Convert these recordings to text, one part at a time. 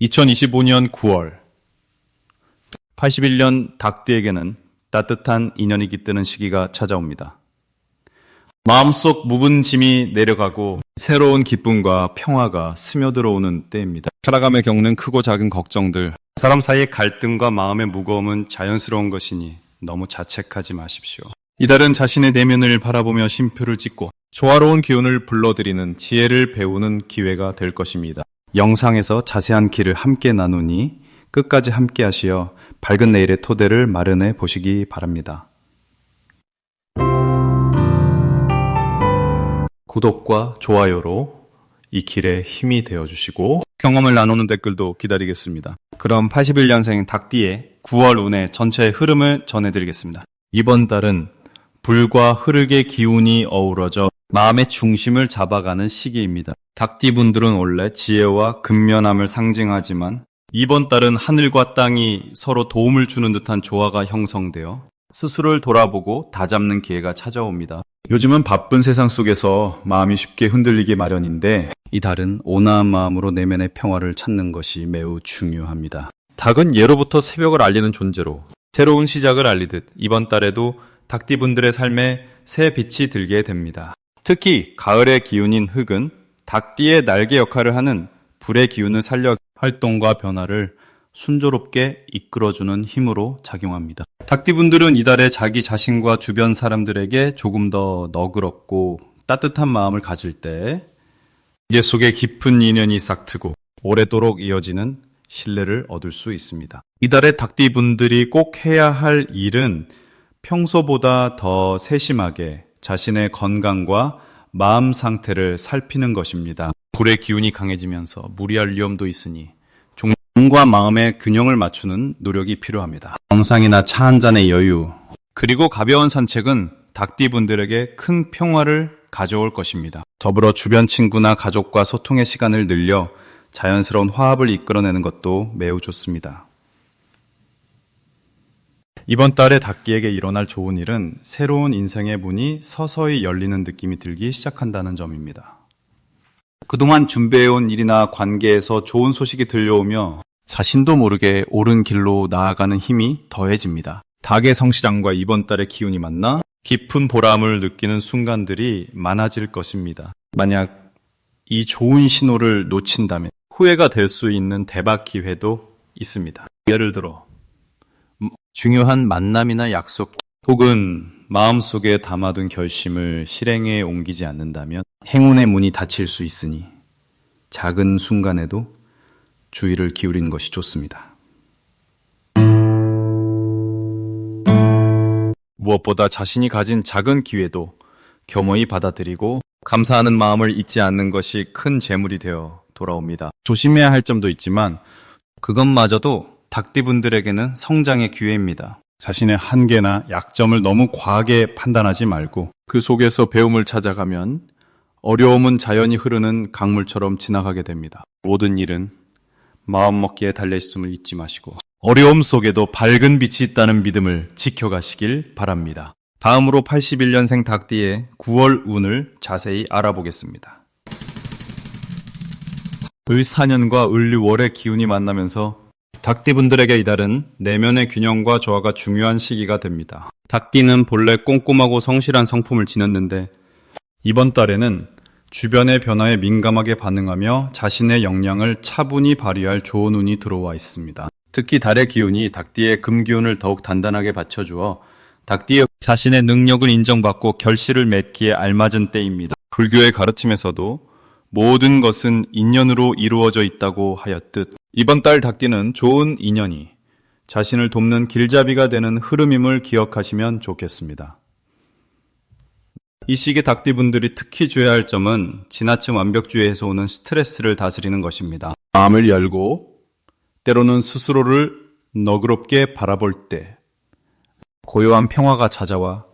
2025년 9월 81년 닭띠에게는 따뜻한 인연이 깃드는 시기가 찾아옵니다. 마음속 묵은 짐이 내려가고 새로운 기쁨과 평화가 스며들어오는 때입니다. 살아감에 겪는 크고 작은 걱정들, 사람 사이의 갈등과 마음의 무거움은 자연스러운 것이니 너무 자책하지 마십시오. 이달은 자신의 내면을 바라보며 쉼표를 찍고 조화로운 기운을 불러들이는 지혜를 배우는 기회가 될 것입니다. 영상에서 자세한 길을 함께 나누니 끝까지 함께 하시어 밝은 내일의 토대를 마련해 보시기 바랍니다. 구독과 좋아요로 이 길에 힘이 되어주시고 경험을 나누는 댓글도 기다리겠습니다. 그럼 81년생 닭띠의 9월 운의 전체 흐름을 전해드리겠습니다. 이번 달은 불과 흙의 기운이 어우러져 마음의 중심을 잡아가는 시기입니다. 닭띠분들은 원래 지혜와 근면함을 상징하지만 이번 달은 하늘과 땅이 서로 도움을 주는 듯한 조화가 형성되어 스스로를 돌아보고 다잡는 기회가 찾아옵니다. 요즘은 바쁜 세상 속에서 마음이 쉽게 흔들리기 마련인데 이 달은 온화한 마음으로 내면의 평화를 찾는 것이 매우 중요합니다. 닭은 예로부터 새벽을 알리는 존재로 새로운 시작을 알리듯 이번 달에도 닭띠분들의 삶에 새 빛이 들게 됩니다. 특히 가을의 기운인 흙은 닭띠의 날개 역할을 하는 불의 기운을 살려 활동과 변화를 순조롭게 이끌어주는 힘으로 작용합니다. 닭띠분들은 이달에 자기 자신과 주변 사람들에게 조금 더 너그럽고 따뜻한 마음을 가질 때 관계 속에 깊은 인연이 싹트고 오래도록 이어지는 신뢰를 얻을 수 있습니다. 이달에 닭띠분들이 꼭 해야 할 일은 평소보다 더 세심하게 자신의 건강과 마음 상태를 살피는 것입니다. 불의 기운이 강해지면서 무리할 위험도 있으니 몸과 마음의 균형을 맞추는 노력이 필요합니다. 명상이나 차 한 잔의 여유, 그리고 가벼운 산책은 닭띠분들에게 큰 평화를 가져올 것입니다. 더불어 주변 친구나 가족과 소통의 시간을 늘려 자연스러운 화합을 이끌어내는 것도 매우 좋습니다. 이번 달에 닭띠에게 일어날 좋은 일은 새로운 인생의 문이 서서히 열리는 느낌이 들기 시작한다는 점입니다. 그동안 준비해온 일이나 관계에서 좋은 소식이 들려오며 자신도 모르게 옳은 길로 나아가는 힘이 더해집니다. 닭의 성실함과 이번 달의 기운이 만나 깊은 보람을 느끼는 순간들이 많아질 것입니다. 만약 이 좋은 신호를 놓친다면 후회가 될 수 있는 대박 기회도 있습니다. 예를 들어 중요한 만남이나 약속 혹은 마음속에 담아둔 결심을 실행에 옮기지 않는다면 행운의 문이 닫힐 수 있으니 작은 순간에도 주의를 기울이는 것이 좋습니다. 무엇보다 자신이 가진 작은 기회도 겸허히 받아들이고 감사하는 마음을 잊지 않는 것이 큰 재물이 되어 돌아옵니다. 조심해야 할 점도 있지만 그것마저도 닭띠분들에게는 성장의 기회입니다. 자신의 한계나 약점을 너무 과하게 판단하지 말고 그 속에서 배움을 찾아가면 어려움은 자연히 흐르는 강물처럼 지나가게 됩니다. 모든 일은 마음먹기에 달려있음을 잊지 마시고 어려움 속에도 밝은 빛이 있다는 믿음을 지켜가시길 바랍니다. 다음으로 81년생 닭띠의 9월 운을 자세히 알아보겠습니다. 을사년과 을류월의 기운이 만나면서 닭띠분들에게 이달은 내면의 균형과 조화가 중요한 시기가 됩니다. 닭띠는 본래 꼼꼼하고 성실한 성품을 지녔는데 이번 달에는 주변의 변화에 민감하게 반응하며 자신의 역량을 차분히 발휘할 좋은 운이 들어와 있습니다. 특히 달의 기운이 닭띠의 금기운을 더욱 단단하게 받쳐주어 닭띠의 자신의 능력을 인정받고 결실을 맺기에 알맞은 때입니다. 불교의 가르침에서도 모든 것은 인연으로 이루어져 있다고 하였듯 이번 달 닭띠는 좋은 인연이 자신을 돕는 길잡이가 되는 흐름임을 기억하시면 좋겠습니다. 이 시기 닭띠분들이 특히 주의해야 할 점은 지나친 완벽주의에서 오는 스트레스를 다스리는 것입니다. 마음을 열고 때로는 스스로를 너그럽게 바라볼 때 고요한 평화가 찾아와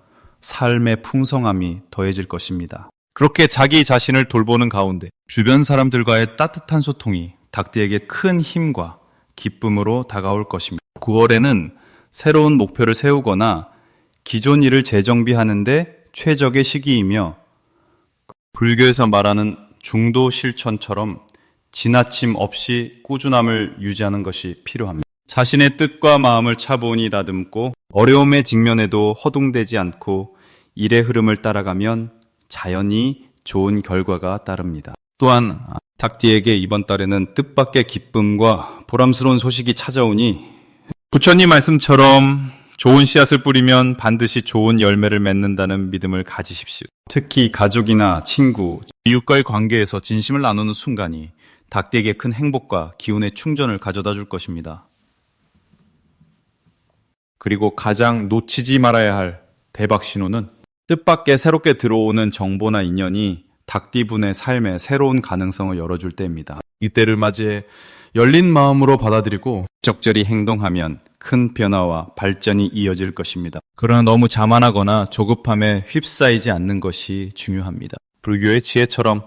삶의 풍성함이 더해질 것입니다. 그렇게 자기 자신을 돌보는 가운데 주변 사람들과의 따뜻한 소통이 닭띠에게 큰 힘과 기쁨으로 다가올 것입니다. 9월에는 새로운 목표를 세우거나 기존 일을 재정비하는데 최적의 시기이며 불교에서 말하는 중도 실천처럼 지나침 없이 꾸준함을 유지하는 것이 필요합니다. 자신의 뜻과 마음을 차분히 다듬고 어려움에 직면해도 허둥대지 않고 일의 흐름을 따라가면 자연히 좋은 결과가 따릅니다. 또한 닭띠에게 이번 달에는 뜻밖의 기쁨과 보람스러운 소식이 찾아오니 부처님 말씀처럼 좋은 씨앗을 뿌리면 반드시 좋은 열매를 맺는다는 믿음을 가지십시오. 특히 가족이나 친구, 이웃과의 관계에서 진심을 나누는 순간이 닭띠에게 큰 행복과 기운의 충전을 가져다 줄 것입니다. 그리고 가장 놓치지 말아야 할 대박 신호는 뜻밖의 새롭게 들어오는 정보나 인연이 닭띠분의 삶에 새로운 가능성을 열어줄 때입니다. 이때를 맞이해 열린 마음으로 받아들이고 적절히 행동하면 큰 변화와 발전이 이어질 것입니다. 그러나 너무 자만하거나 조급함에 휩싸이지 않는 것이 중요합니다. 불교의 지혜처럼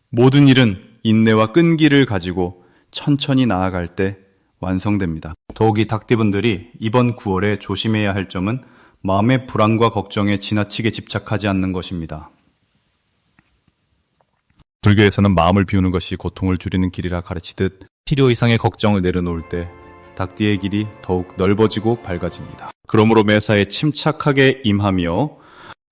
모든 일은 인내와 끈기를 가지고 천천히 나아갈 때 완성됩니다. 더욱이 닭띠분들이 이번 9월에 조심해야 할 점은 마음의 불안과 걱정에 지나치게 집착하지 않는 것입니다. 불교에서는 마음을 비우는 것이 고통을 줄이는 길이라 가르치듯 필요 이상의 걱정을 내려놓을 때 닭띠의 길이 더욱 넓어지고 밝아집니다. 그러므로 매사에 침착하게 임하며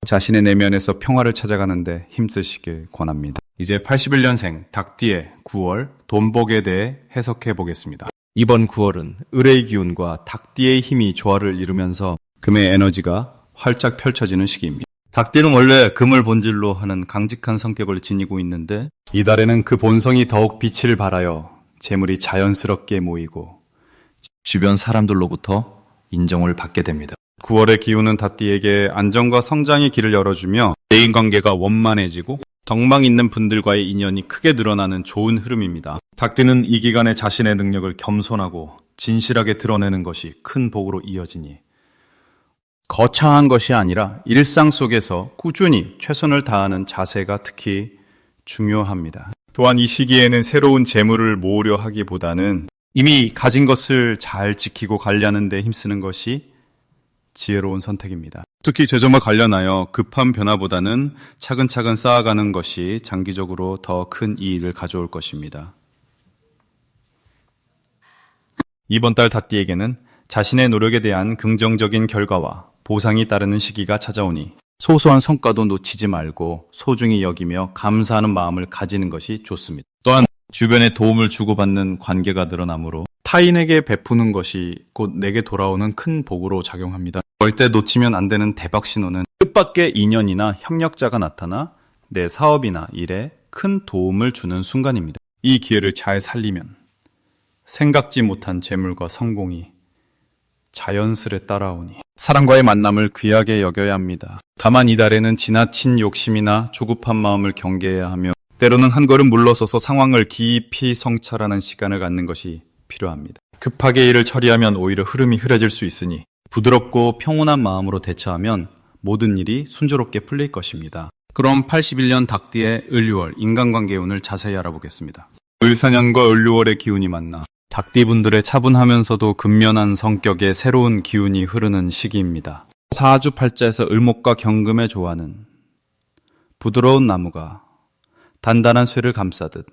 자신의 내면에서 평화를 찾아가는데 힘쓰시길 권합니다. 이제 81년생 닭띠의 9월 돈복에 대해 해석해 보겠습니다. 이번 9월은 을의 기운과 닭띠의 힘이 조화를 이루면서 금의 에너지가 활짝 펼쳐지는 시기입니다. 닭띠는 원래 금을 본질로 하는 강직한 성격을 지니고 있는데 이달에는 그 본성이 더욱 빛을 발하여 재물이 자연스럽게 모이고 주변 사람들로부터 인정을 받게 됩니다. 9월의 기운은 닭띠에게 안정과 성장의 길을 열어주며 대인관계가 원만해지고 덕망 있는 분들과의 인연이 크게 늘어나는 좋은 흐름입니다. 닭띠는 이 기간에 자신의 능력을 겸손하고 진실하게 드러내는 것이 큰 복으로 이어지니 거창한 것이 아니라 일상 속에서 꾸준히 최선을 다하는 자세가 특히 중요합니다. 또한 이 시기에는 새로운 재물을 모으려 하기보다는 이미 가진 것을 잘 지키고 관리하는 데 힘쓰는 것이 지혜로운 선택입니다. 특히 재정과 관련하여 급한 변화보다는 차근차근 쌓아가는 것이 장기적으로 더 큰 이익을 가져올 것입니다. 이번 달 닭띠에게는 자신의 노력에 대한 긍정적인 결과와 보상이 따르는 시기가 찾아오니 소소한 성과도 놓치지 말고 소중히 여기며 감사하는 마음을 가지는 것이 좋습니다. 또한 주변에 도움을 주고받는 관계가 늘어나므로 타인에게 베푸는 것이 곧 내게 돌아오는 큰 복으로 작용합니다. 절대 놓치면 안 되는 대박 신호는 뜻밖의 인연이나 협력자가 나타나 내 사업이나 일에 큰 도움을 주는 순간입니다. 이 기회를 잘 살리면 생각지 못한 재물과 성공이 자연스레 따라오니 사람과의 만남을 귀하게 여겨야 합니다. 다만 이달에는 지나친 욕심이나 조급한 마음을 경계해야 하며 때로는 한 걸음 물러서서 상황을 깊이 성찰하는 시간을 갖는 것이 필요합니다. 급하게 일을 처리하면 오히려 흐름이 흐려질 수 있으니 부드럽고 평온한 마음으로 대처하면 모든 일이 순조롭게 풀릴 것입니다. 그럼 81년 닭띠의 을유월 인간관계 운을 자세히 알아보겠습니다. 을사년과 을유월의 기운이 만나 닭띠분들의 차분하면서도 근면한 성격의 새로운 기운이 흐르는 시기입니다. 사주팔자에서 을목과 경금의 조화는 부드러운 나무가 단단한 쇠를 감싸듯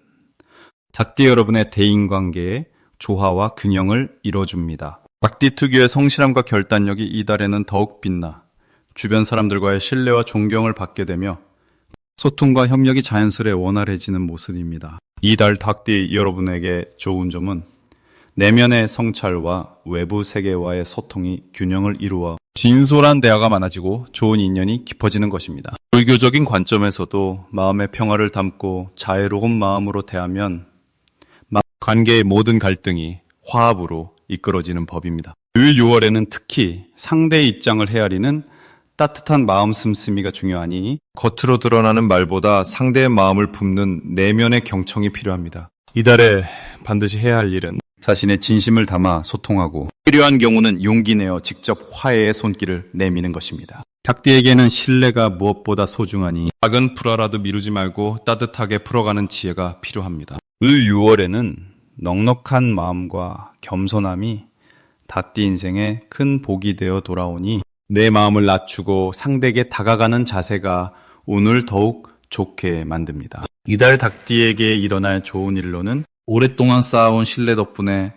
닭띠 여러분의 대인관계에 조화와 균형을 이뤄줍니다. 닭띠 특유의 성실함과 결단력이 이달에는 더욱 빛나 주변 사람들과의 신뢰와 존경을 받게 되며 소통과 협력이 자연스레 원활해지는 모습입니다. 이달 닭띠 여러분에게 좋은 점은 내면의 성찰과 외부 세계와의 소통이 균형을 이루어 진솔한 대화가 많아지고 좋은 인연이 깊어지는 것입니다. 불교적인 관점에서도 마음의 평화를 담고 자애로운 마음으로 대하면 관계의 모든 갈등이 화합으로 이끌어지는 법입니다. 을 6월에는 특히 상대의 입장을 헤아리는 따뜻한 마음 씀씀이가 중요하니 겉으로 드러나는 말보다 상대의 마음을 품는 내면의 경청이 필요합니다. 이달에 반드시 해야 할 일은 자신의 진심을 담아 소통하고 필요한 경우는 용기 내어 직접 화해의 손길을 내미는 것입니다. 닭띠에게는 신뢰가 무엇보다 소중하니 작은 불화라도 미루지 말고 따뜻하게 풀어가는 지혜가 필요합니다. 을 6월에는 넉넉한 마음과 겸손함이 닭띠 인생에 큰 복이 되어 돌아오니 내 마음을 낮추고 상대에게 다가가는 자세가 오늘 더욱 좋게 만듭니다. 이달 닭띠에게 일어날 좋은 일로는 오랫동안 쌓아온 신뢰 덕분에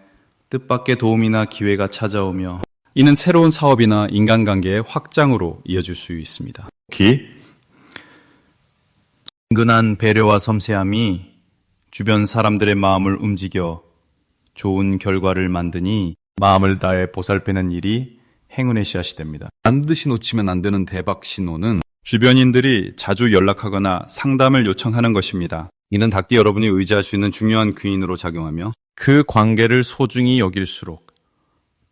뜻밖의 도움이나 기회가 찾아오며 이는 새로운 사업이나 인간관계의 확장으로 이어질 수 있습니다. 특히 은근한 배려와 섬세함이 주변 사람들의 마음을 움직여 좋은 결과를 만드니 마음을 다해 보살피는 일이 행운의 씨앗이 됩니다. 반드시 놓치면 안 되는 대박 신호는 주변인들이 자주 연락하거나 상담을 요청하는 것입니다. 이는 닭띠 여러분이 의지할 수 있는 중요한 귀인으로 작용하며 그 관계를 소중히 여길수록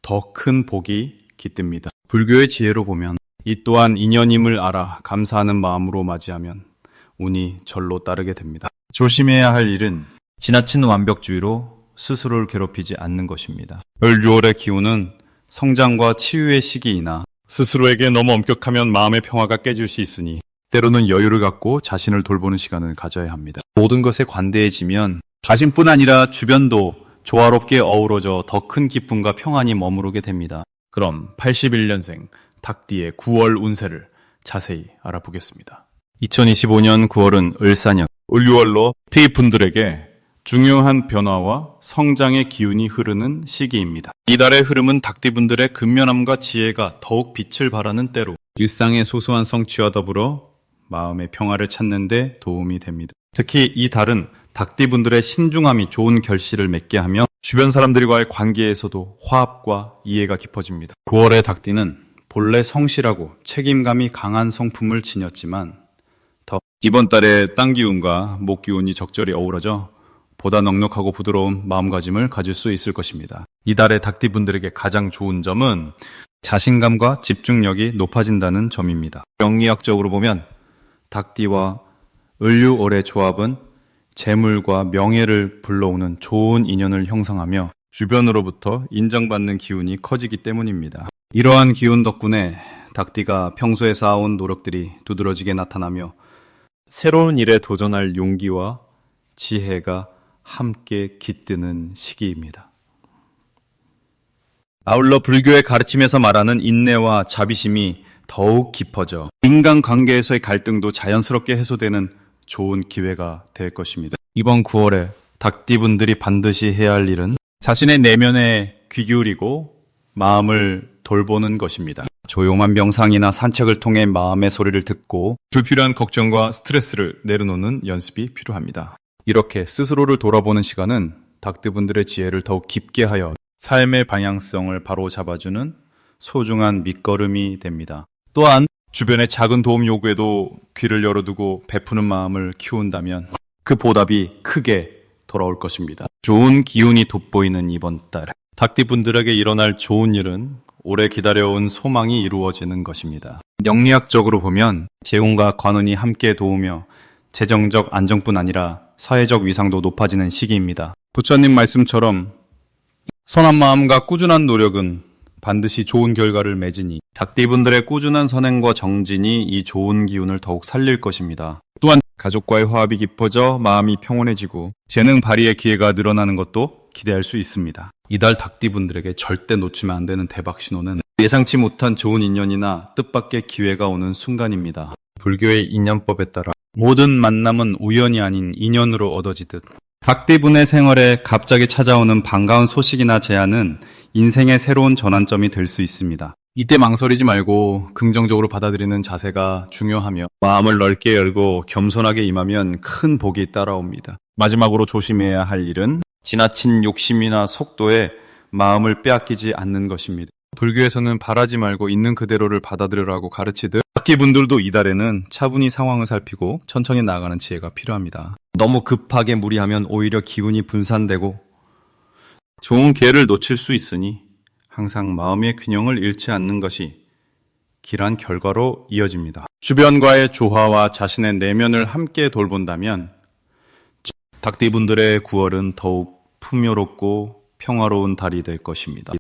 더 큰 복이 깃듭니다. 불교의 지혜로 보면 이 또한 인연임을 알아 감사하는 마음으로 맞이하면 운이 절로 따르게 됩니다. 조심해야 할 일은 지나친 완벽주의로 스스로를 괴롭히지 않는 것입니다. 을 6월의 기운은 성장과 치유의 시기이나 스스로에게 너무 엄격하면 마음의 평화가 깨질 수 있으니 때로는 여유를 갖고 자신을 돌보는 시간을 가져야 합니다. 모든 것에 관대해지면 자신뿐 아니라 주변도 조화롭게 어우러져 더 큰 기쁨과 평안이 머무르게 됩니다. 그럼 81년생 닭띠의 9월 운세를 자세히 알아보겠습니다. 2025년 9월은 을사년, 을유월로 T분들에게 중요한 변화와 성장의 기운이 흐르는 시기입니다. 이달의 흐름은 닭띠분들의 근면함과 지혜가 더욱 빛을 발하는 때로 일상의 소소한 성취와 더불어 마음의 평화를 찾는 데 도움이 됩니다. 특히 이 달은 닭띠분들의 신중함이 좋은 결실을 맺게 하며 주변 사람들과의 관계에서도 화합과 이해가 깊어집니다. 9월의 닭띠는 본래 성실하고 책임감이 강한 성품을 지녔지만 더 이번 달에 땅 기운과 목 기운이 적절히 어우러져 보다 넉넉하고 부드러운 마음가짐을 가질 수 있을 것입니다. 이달의 닭띠분들에게 가장 좋은 점은 자신감과 집중력이 높아진다는 점입니다. 명리학적으로 보면 닭띠와 을유월의 조합은 재물과 명예를 불러오는 좋은 인연을 형성하며 주변으로부터 인정받는 기운이 커지기 때문입니다. 이러한 기운 덕분에 닭띠가 평소에 쌓아온 노력들이 두드러지게 나타나며 새로운 일에 도전할 용기와 지혜가 함께 깃드는 시기입니다. 아울러 불교의 가르침에서 말하는 인내와 자비심이 더욱 깊어져 인간관계에서의 갈등도 자연스럽게 해소되는 좋은 기회가 될 것입니다. 이번 9월에 닭띠분들이 반드시 해야 할 일은 자신의 내면에 귀 기울이고 마음을 돌보는 것입니다. 조용한 명상이나 산책을 통해 마음의 소리를 듣고 불필요한 걱정과 스트레스를 내려놓는 연습이 필요합니다. 이렇게 스스로를 돌아보는 시간은 닭띠분들의 지혜를 더욱 깊게 하여 삶의 방향성을 바로 잡아주는 소중한 밑거름이 됩니다. 또한 주변의 작은 도움 요구에도 귀를 열어두고 베푸는 마음을 키운다면 그 보답이 크게 돌아올 것입니다. 좋은 기운이 돋보이는 이번 달 닭띠분들에게 일어날 좋은 일은 오래 기다려온 소망이 이루어지는 것입니다. 영리학적으로 보면 재운과 관운이 함께 도우며 재정적 안정뿐 아니라 사회적 위상도 높아지는 시기입니다. 부처님 말씀처럼 선한 마음과 꾸준한 노력은 반드시 좋은 결과를 맺으니 닭띠분들의 꾸준한 선행과 정진이 이 좋은 기운을 더욱 살릴 것입니다. 또한 가족과의 화합이 깊어져 마음이 평온해지고 재능 발휘의 기회가 늘어나는 것도 기대할 수 있습니다. 이달 닭띠분들에게 절대 놓치면 안 되는 대박 신호는 예상치 못한 좋은 인연이나 뜻밖의 기회가 오는 순간입니다. 불교의 인연법에 따라 모든 만남은 우연이 아닌 인연으로 얻어지듯 닭띠분의 생활에 갑자기 찾아오는 반가운 소식이나 제안은 인생의 새로운 전환점이 될 수 있습니다. 이때 망설이지 말고 긍정적으로 받아들이는 자세가 중요하며 마음을 넓게 열고 겸손하게 임하면 큰 복이 따라옵니다. 마지막으로 조심해야 할 일은 지나친 욕심이나 속도에 마음을 빼앗기지 않는 것입니다. 불교에서는 바라지 말고 있는 그대로를 받아들여라고 가르치듯 닭띠분들도 이달에는 차분히 상황을 살피고 천천히 나아가는 지혜가 필요합니다. 너무 급하게 무리하면 오히려 기운이 분산되고 좋은 기회를 놓칠 수 있으니 항상 마음의 균형을 잃지 않는 것이 길한 결과로 이어집니다. 주변과의 조화와 자신의 내면을 함께 돌본다면 닭띠분들의 9월은 더욱 풍요롭고 평화로운 달이 될 것입니다.